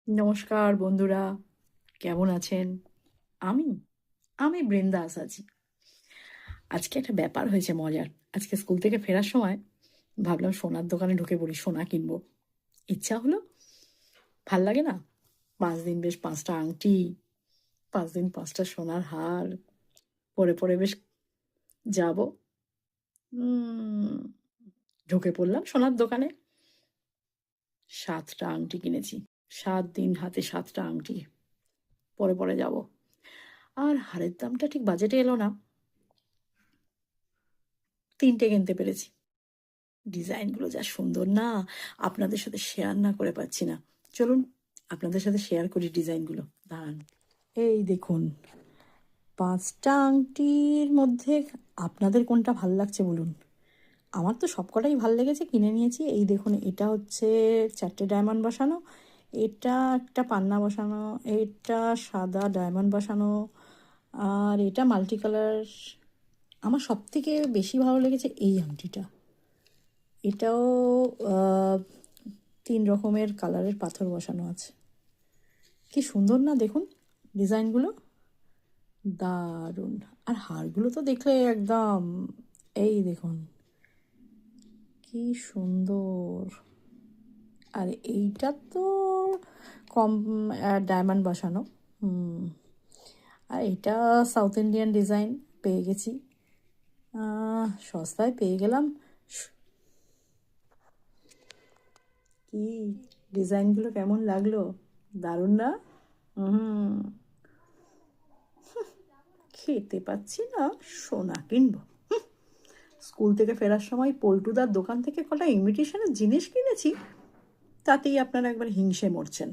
নমস্কার বন্ধুরা, কেমন আছেন? আমি? আমি বৃন্দাস আছি। আজকে একটা ব্যাপার হয়েছে মজার। আজকে স্কুল থেকে ফেরার সময় ভাবলাম সোনার দোকানে ঢুকে পড়ি, সোনা কিনবো। ইচ্ছা হলো, ভাল লাগে না? ৫ দিন বেশ ৫টা আংটি, ৫ দিন ৫টা সোনার হার পরে পরে বেশ যাবো। উম ঢুকে পড়লাম সোনার দোকানে। ৭টা আংটি কিনেছি। ৭ দিন হাতে ৭টা আংটি পরে পরে যাবো। আর হারের দামটা ঠিক বাজেটে এলো না। ৩টে কিনতে পেরেছি। ডিজাইনগুলো যা সুন্দর না, আপনাদের সাথে শেয়ার না করে পাচ্ছি না। চলুন আপনাদের সাথে শেয়ার করি ডিজাইনগুলো। দাঁড়ান, এই দেখুন, ৫টা আংটির মধ্যে আপনাদের কোনটা ভাল লাগছে বলুন। আমার তো সবকটাই ভাল লেগেছে, কিনে নিয়েছি। এই দেখুন, এটা হচ্ছে 4টে ডায়মন্ড বসানো, এটা একটা পান্না বসানো, এটা সাদা ডায়মন্ড বসানো, আর এটা মাল্টি কালার। আমার সবথেকে বেশি ভালো লেগেছে এই আংটিটা। এটাও ৩ রকমের কালারের পাথর বসানো আছে। কি সুন্দর না দেখুন ডিজাইনগুলো, দারুণ। আর হারগুলো তো দেখলে একদম, এই দেখুন কি সুন্দর। আর এইটা তো কম ডায়মন্ড বসানো। হুম। আর এটা সাউথ ইন্ডিয়ান ডিজাইন পেয়ে গেছি, সস্তায় পেয়ে গেলাম। কি ডিজাইনগুলো কেমন লাগলো, দারুণ না? হুম। খেতে পাচ্ছি না, সোনা কিনবো। স্কুল থেকে ফেরার সময় পল্টুদার দোকান থেকে কটা ইমিটেশনের জিনিস কিনেছি, তাতেই আপনারা একবার হিংসে মরছেন।